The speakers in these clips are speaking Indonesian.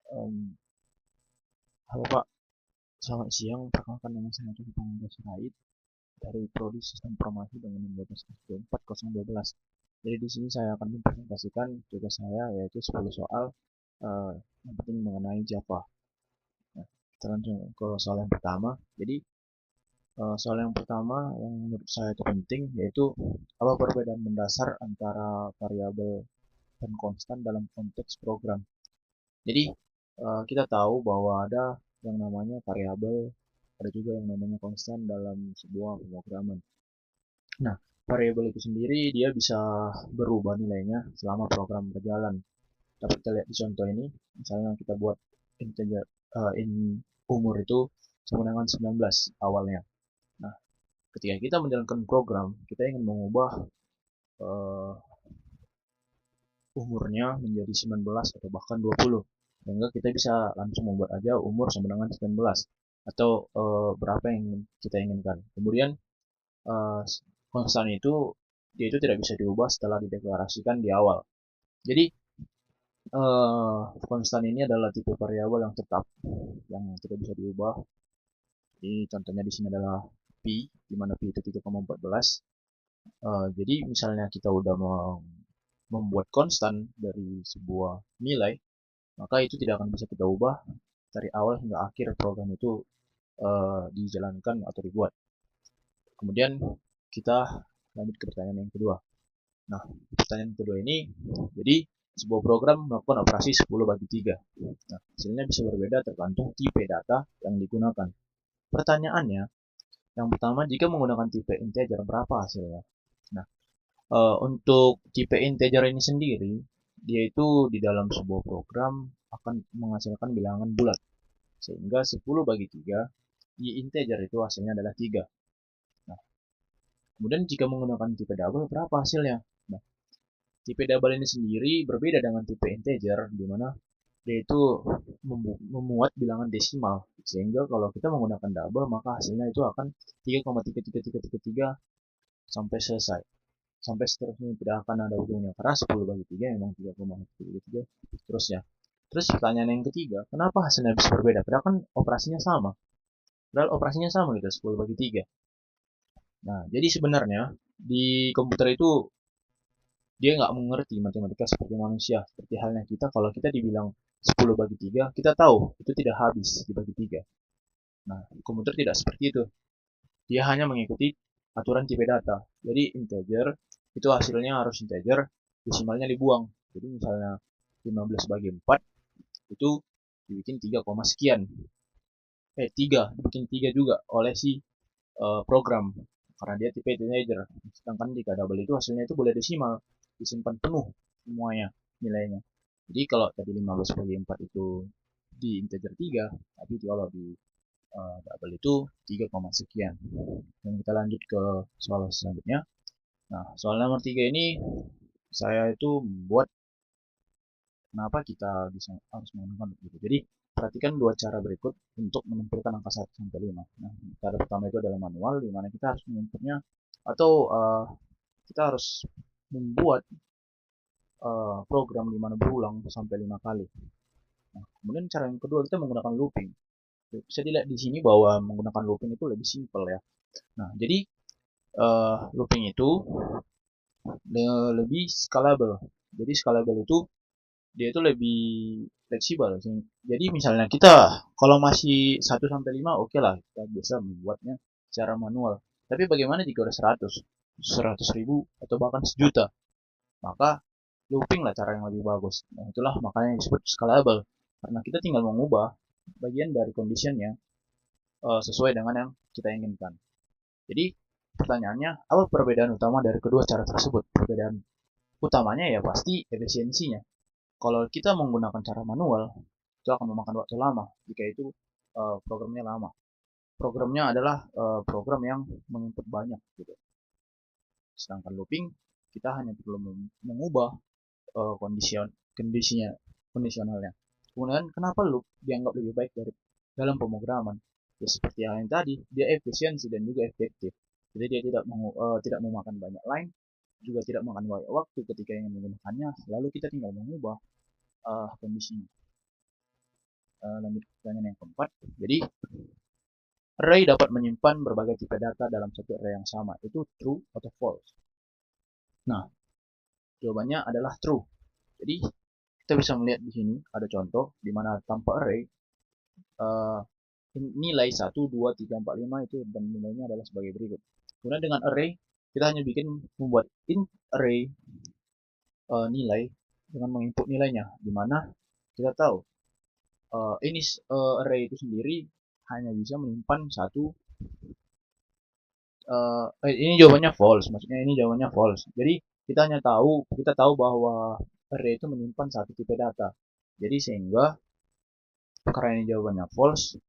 Em, Halo Pak, selamat siang. Perkenalkan nama saya Rifki Pangga Sirait dari Prodi Sistem Informasi dengan nomor 12 Jadi di sini saya akan mempresentasikan tugas saya yaitu 10 soal eh, yang penting mengenai Java. Nah, kita langsung ke soal yang pertama. Jadi soal yang pertama yang menurut saya itu penting yaitu apa perbedaan mendasar antara variabel dan konstan dalam konteks program. Jadi kita tahu bahwa ada yang namanya variabel, ada juga yang namanya konstan dalam sebuah pemrograman. Nah, variabel itu sendiri dia bisa berubah nilainya selama program berjalan. Dapat kita lihat di contoh ini, misalnya kita buat integer umur itu sama dengan 19 awalnya. Nah, ketika kita menjalankan program, kita ingin mengubah uh, umurnya menjadi 19 atau bahkan 20. Sehingga kita bisa langsung membuat aja umur sama dengan 19 atau berapa yang kita inginkan. Kemudian uh, konstan itu dia itu tidak bisa diubah setelah dideklarasikan di awal. Jadi konstan ini adalah tipe variabel yang tetap yang tidak bisa diubah. Jadi contohnya di sini adalah pi, di mana pi itu 3,14. Jadi misalnya kita udah membuat konstan dari sebuah nilai, maka itu tidak akan bisa kita ubah dari awal hingga akhir program itu dijalankan atau dibuat. Kemudian kita lanjut ke pertanyaan yang kedua. Nah, pertanyaan kedua ini, jadi sebuah program melakukan operasi 10 bagi 3. Nah, hasilnya bisa berbeda tergantung tipe data yang digunakan. Pertanyaannya, yang pertama, jika menggunakan tipe integer, berapa hasilnya? Nah, untuk tipe integer ini sendiri, dia itu di dalam sebuah program akan menghasilkan bilangan bulat. Sehingga 10 bagi 3, di integer itu hasilnya adalah 3. Nah, kemudian jika menggunakan tipe double, berapa hasilnya? Nah, tipe double ini sendiri berbeda dengan tipe integer, di mana dia itu memuat bilangan desimal. Sehingga kalau kita menggunakan double, maka hasilnya itu akan 3,33333 sampai selesai. Sampai seterusnya tidak akan ada ujungnya. Karena 10 bagi 3 memang 3,333 seterusnya. Terus pertanyaan yang ketiga, kenapa hasilnya bisa berbeda? Padahal kan operasinya sama. Padahal operasinya sama gitu, 10 bagi 3. Nah, jadi sebenarnya di komputer itu dia nggak mengerti matematika seperti manusia. Seperti halnya kita, kalau kita dibilang 10 bagi 3, kita tahu itu tidak habis dibagi 3. Nah, komputer tidak seperti itu. Dia hanya mengikuti aturan tipe data. Jadi integer, itu hasilnya harus integer, desimalnya dibuang. Jadi misalnya 15 bagi 4, itu dibikin 3, sekian. 3, dibikin 3 juga oleh si program karena dia tipe integer. Sedangkan di double itu hasilnya itu boleh desimal, disimpan penuh semuanya nilainya. Jadi kalau tadi 15 bagi 4 itu di integer 3, tapi kalau di double itu 3, sekian. Dan kita lanjut ke soal selanjutnya. Nah, soal nomor 3 ini saya itu membuat kenapa kita bisa harus menggunakan gitu. Jadi perhatikan dua cara berikut untuk menentukan angka 1 sampai 5. Nah, cara pertama itu adalah manual, di mana kita harus menginputnya atau kita harus membuat program di mana berulang sampai 5 kali. Nah, kemudian cara yang kedua kita menggunakan looping. Bisa dilihat di sini bahwa menggunakan looping itu lebih simpel ya. Nah, jadi looping itu lebih scalable. Jadi scalable itu dia itu lebih fleksibel. Jadi misalnya kita kalau masih 1 sampai 5 oke lah kita bisa membuatnya secara manual. Tapi bagaimana jika udah 100 ribu atau bahkan 1 juta? Maka looping lah cara yang lebih bagus. Nah, itulah makanya disebut scalable. Karena kita tinggal mengubah bagian dari conditionnya sesuai dengan yang kita inginkan. Jadi pertanyaannya, apa perbedaan utama dari kedua cara tersebut? Perbedaan utamanya ya pasti efisiensinya. Kalau kita menggunakan cara manual, itu akan memakan waktu lama jika itu programnya lama. Programnya adalah program yang menginput banyak gitu. Sedangkan looping kita hanya perlu mengubah kondisinya kondisionalnya. Kemudian kenapa loop dianggap lebih baik dari dalam pemrograman? Ya seperti yang tadi, dia efisiensi dan juga efektif. Jadi dia tidak memakan banyak line, juga tidak makan banyak waktu ketika ingin menggunakannya. Lalu kita tinggal mengubah kondisinya. Lanjut ke pertanyaan yang keempat. Jadi array dapat menyimpan berbagai tipe data dalam satu array yang sama. Itu true atau false? Nah, jawabannya adalah true. Jadi kita bisa melihat di sini ada contoh di mana tanpa array uh, nilai 1, 2, 3, 4, 5 itu dan nilainya adalah sebagai berikut. Kemudian dengan array kita hanya membuat int array nilai dengan menginput nilainya, di mana kita tahu ini array itu sendiri hanya bisa menyimpan satu. Ini jawabannya false, maksudnya ini jawabannya false. Jadi kita tahu bahwa array itu menyimpan satu tipe data. Jadi sehingga karena ini jawabannya false,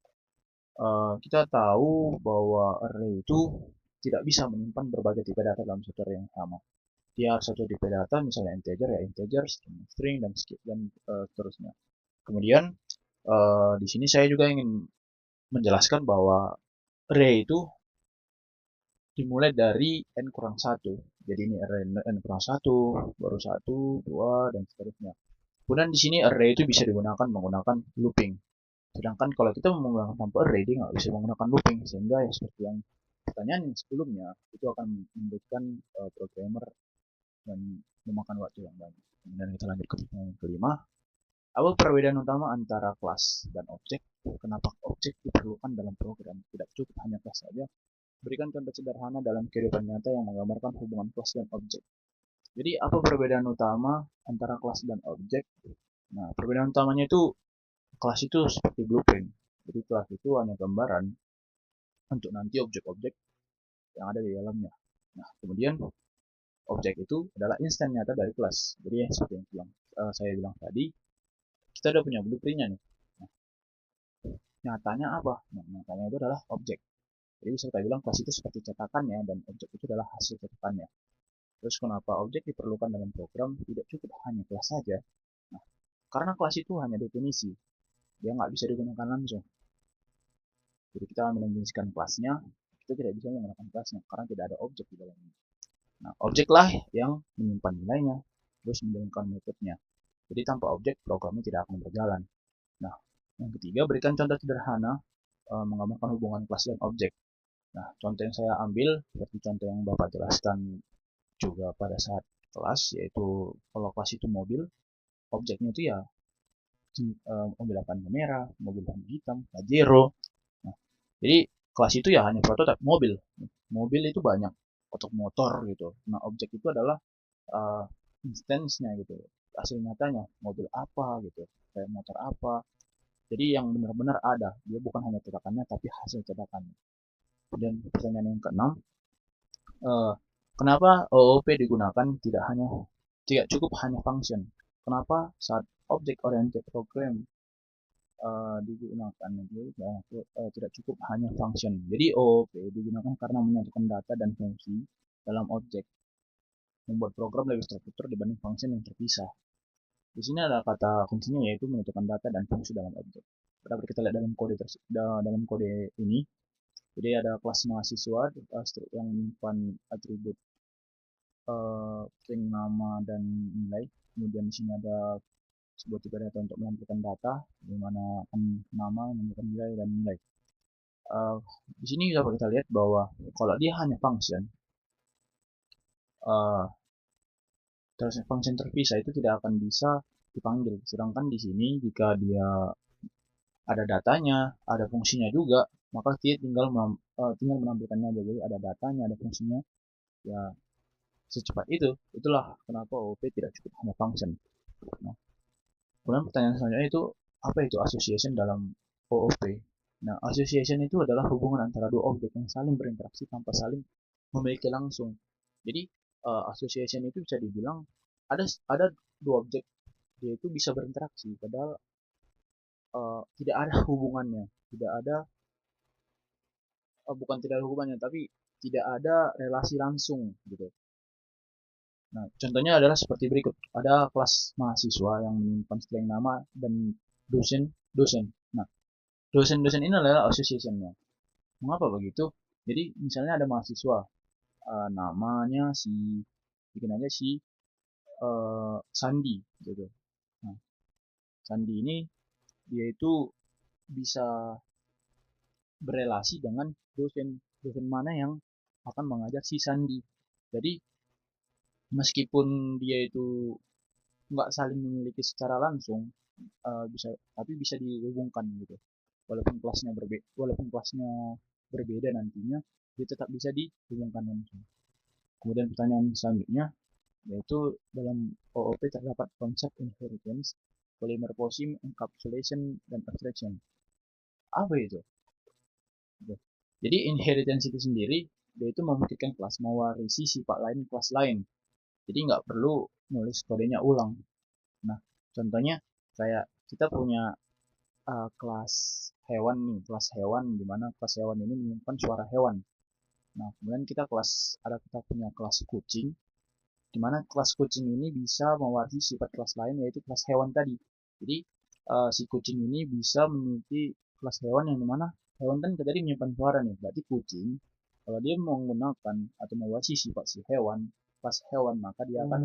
kita tahu bahwa array itu tidak bisa menyimpan berbagai tipe data dalam satu array yang sama. Dia harus satu tipe data, misalnya integer ya integer, string dan seterusnya. Kemudian di sini saya juga ingin menjelaskan bahwa array itu dimulai dari n kurang 1. Jadi ini array n kurang 1, baru 1, 2, dan seterusnya. Kemudian di sini array itu bisa digunakan menggunakan looping. Sedangkan kalau kita menggunakan tanpa array, dia nggak bisa menggunakan looping. Sehingga ya seperti yang pertanyaan yang sebelumnya, itu akan memberikan programmer dan memakan waktu yang banyak. Kemudian kita lanjut ke pertanyaan kelima. Apa perbedaan utama antara kelas dan objek? Kenapa objek diperlukan dalam program? Tidak cukup hanya kelas saja. Berikan contoh sederhana dalam kehidupan nyata yang menggambarkan hubungan kelas dan objek. Jadi apa perbedaan utama antara kelas dan objek? Nah, perbedaan utamanya itu kelas itu seperti blueprint. Jadi kelas itu hanya gambaran untuk nanti objek-objek yang ada di dalamnya. Nah, kemudian objek itu adalah instan nyata dari kelas. Jadi seperti yang saya bilang tadi, kita udah punya blueprintnya nih. Nah, nyatanya apa? Nah, nyatanya itu adalah objek. Jadi bisa kita bilang kelas itu seperti cetakannya dan objek itu adalah hasil cetakannya. Terus kenapa objek diperlukan dalam program? Tidak cukup hanya kelas saja. Nah, karena kelas itu hanya definisi, dia nggak bisa digunakan langsung. Jadi kita mendefinisikan kelasnya, kita tidak bisa menggunakan kelasnya karena tidak ada objek di dalamnya. Nah, objeklah yang menyimpan nilainya, terus menjalankan metodenya. Jadi tanpa objek, programnya tidak akan berjalan. Nah, yang ketiga, berikan contoh sederhana menggambarkan hubungan kelas dan objek. Nah, contoh yang saya ambil, seperti contoh yang Bapak jelaskan juga pada saat kelas, yaitu kalau kelas itu mobil, objeknya itu ya mobil warna merah, mobil warna hitam, Pajero. Nah, jadi kelas itu ya hanya prototipe mobil. Mobil itu banyak, untuk motor gitu. Nah, objek itu adalah uh, instance-nya gitu, hasil nyatanya, mobil apa gitu, kayak motor apa. Jadi yang benar-benar ada, dia bukan hanya cetakannya tapi hasil cetakannya. Dan pertanyaan yang keenam, uh, kenapa OOP digunakan tidak cukup hanya function? Kenapa saat object oriented program digunakan itu tidak cukup hanya function. Jadi OOP digunakan karena menyatukan data dan fungsi dalam objek, membuat program lebih terstruktur dibanding function yang terpisah. Di sini ada kata kuncinya yaitu menyatukan data dan fungsi dalam objek. Dapat kita lihat dalam kode ini. Jadi ada kelas mahasiswa yang menyimpan atribut string nama dan nilai. Kemudian di sini ada sebuah tipe data untuk menampilkan data, di mana nama, menampilkan nilai dan nilai. Di sini dapat kita lihat bahwa kalau dia hanya function, uh, terus function terpisah itu tidak akan bisa dipanggil. Sedangkan di sini jika dia ada datanya, ada fungsinya juga, maka dia tinggal menampilkannya aja. Jadi ada datanya, ada fungsinya, ya secepat itu. Itulah kenapa OOP tidak cukup hanya function. Nah, kemudian pertanyaan selanjutnya itu apa itu association dalam OOP? Nah, association itu adalah hubungan antara dua objek yang saling berinteraksi tanpa saling memiliki langsung. Jadi association itu bisa dibilang ada dua objek, dia itu bisa berinteraksi padahal tidak ada hubungannya, tidak ada bukan tidak ada hubungannya tapi tidak ada relasi langsung gitu. Nah, contohnya adalah seperti berikut. Ada kelas mahasiswa yang menyimpan string nama dan dosen. Nah, dosen-dosen ini adalah association-nya. Mengapa begitu? Jadi misalnya ada mahasiswa, namanya bikin aja si Sandi gitu. Nah, Sandi ini dia itu bisa berelasi dengan dosen mana yang akan mengajar si Sandi. Jadi meskipun dia itu nggak saling memiliki secara langsung, bisa tapi bisa dihubungkan gitu. Walaupun kelasnya berbeda nantinya, dia tetap bisa dihubungkan langsung. Kemudian pertanyaan selanjutnya yaitu dalam OOP terdapat konsep inheritance, polymorphism, encapsulation, dan abstraction. Apa itu? Jadi inheritance itu sendiri dia itu memungkinkan kelas mewarisi sifat lain kelas lain. Jadi nggak perlu nulis kodenya ulang. Nah, contohnya kayak kita punya kelas hewan nih, kelas hewan di mana kelas hewan ini menyimpan suara hewan. Nah, kemudian kita punya kelas kucing, di mana kelas kucing ini bisa mewarisi sifat kelas lain yaitu kelas hewan tadi. Jadi si kucing ini bisa memiliki kelas hewan yang dimana hewan kan tadi menyimpan suara nih. Berarti kucing kalau dia menggunakan atau mewarisi sifat si hewan, kelas hewan, maka dia akan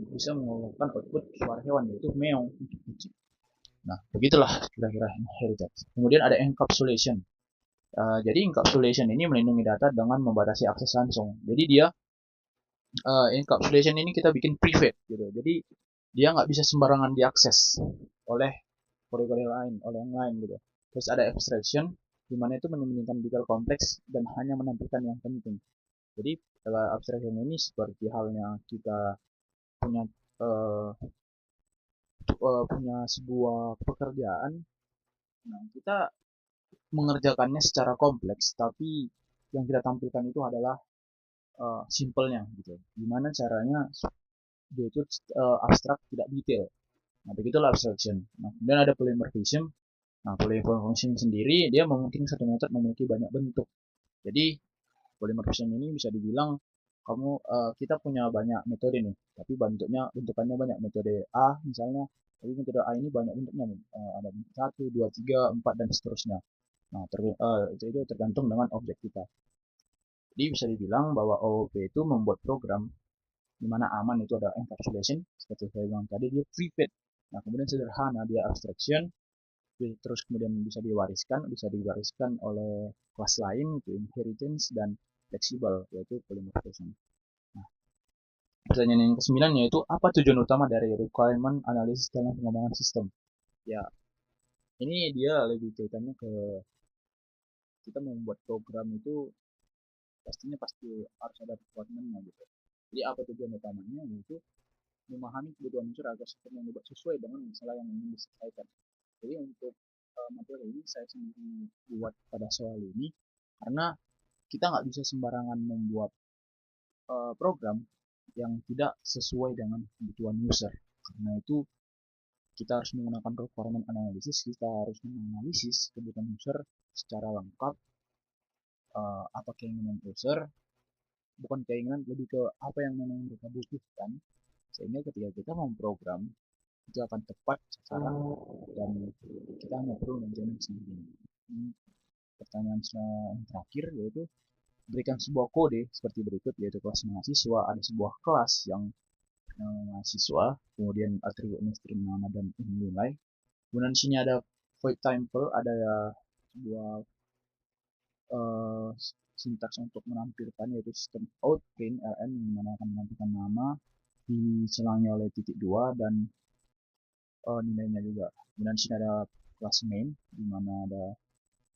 bisa mengeluarkan output suara hewan yaitu meow untuk kucing. Nah, begitulah kira-kira inheritance. Kemudian ada encapsulation. Jadi encapsulation ini melindungi data dengan membatasi akses langsung. Jadi dia encapsulation ini kita bikin private gitu. Jadi dia nggak bisa sembarangan diakses oleh kode-kode lain, oleh yang lain gitu. Terus ada abstraction, di mana itu menyembunyikan detail kompleks dan hanya menampilkan yang penting. Jadi abstraction ini seperti halnya kita punya uh, punya sebuah pekerjaan, nah kita mengerjakannya secara kompleks, tapi yang kita tampilkan itu adalah simpelnya gitu. Gimana caranya dia itu abstrak tidak detail. Nah, begitulah abstraction. Nah, kemudian ada polymorphism. Nah, polymorphism sendiri dia memungkinkan satu metode memiliki banyak bentuk. Jadi polymorphism ini bisa dibilang kita punya banyak metode nih, tapi bentukannya banyak. Metode A misalnya, tapi metode A ini banyak bentuknya, ada bentuk 1, 2, 3, 4 dan seterusnya. Nah, itu tergantung dengan objek kita. Jadi bisa dibilang bahwa OOP itu membuat program di mana aman itu ada encapsulation, seperti saya bilang tadi dia private. Nah, kemudian sederhana dia abstraction, terus kemudian bisa diwariskan oleh kelas lain itu inheritance dan fleksibel yaitu polymorphism. Nah, pertanyaan yang ke-9 yaitu apa tujuan utama dari requirement analysis dalam pengembangan sistem? Ya, ini dia lebih kaitannya ke kita membuat program itu pasti harus ada requirement-nya gitu. Jadi apa tujuan utamanya yaitu memahami kebutuhan unsur agar sistem yang dibuat sesuai dengan masalah yang ingin diselesaikan. Jadi untuk materi ini saya sendiri buat pada soal ini karena kita nggak bisa sembarangan membuat program yang tidak sesuai dengan kebutuhan user. Karena itu kita harus menggunakan requirement analysis, kita harus menganalisis kebutuhan user secara lengkap, apa keinginan user, bukan keinginan, lebih ke apa yang memang mereka butuhkan, sehingga ketika kita memprogram itu akan tepat sasaran dan kita hanya perlu menjamin sendiri. Ini pertanyaan yang terakhir yaitu berikan sebuah kode seperti berikut yaitu kelas mahasiswa, ada sebuah kelas yang mahasiswa, kemudian atributnya string nama dan nilai. Kemudian di sini ada void temple, ada sebuah uh, sintaks untuk menampilkan yaitu system out print ln yang mana akan menampilkan nama diselangi oleh titik 2 dan nilainya juga. Kemudian di sini ada kelas main di mana ada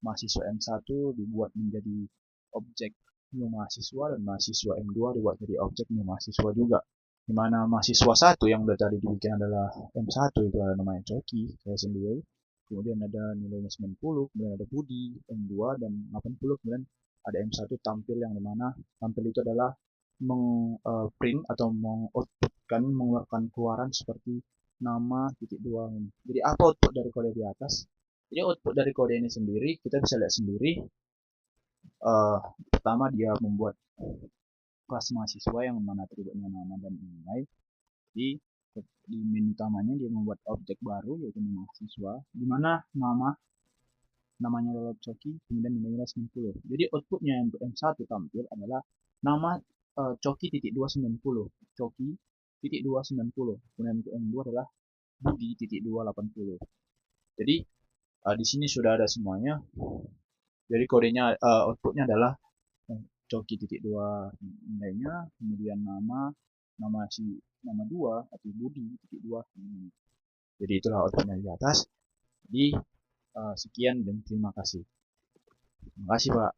mahasiswa M1 dibuat menjadi objek new mahasiswa dan mahasiswa M2 dibuat jadi objek new mahasiswa juga. Di mana mahasiswa 1 yang udah tadi dibikin adalah M1 itu ada namanya Coki, saya sendiri. Kemudian ada nilainya 90, kemudian ada Budi, M2 dan 80, kemudian ada M1 tampil yang dimana tampil itu adalah print atau mengoutputkan mengeluarkan keluaran seperti nama titik 2 ini. Jadi apa output dari kode di atas? Jadi output dari kode ini sendiri kita bisa lihat sendiri. Pertama dia membuat kelas mahasiswa yang mana atributnya nama dan nilai. Di menu utamanya dia membuat objek baru yaitu mahasiswa, di mana namanya adalah Coki, kemudian nilainya 90. Jadi outputnya yang untuk M1 tampil adalah nama Coki titik 290, Coki titik 290. Kemudian untuk M2 adalah Budi titik 280. Jadi Di sini sudah ada semuanya. Jadi kodenya outputnya adalah coki titik dua nilainya, kemudian nama si nama dua atau budi titik dua. Jadi itulah outputnya di atas. Jadi sekian dan terima kasih. Terima kasih Pak.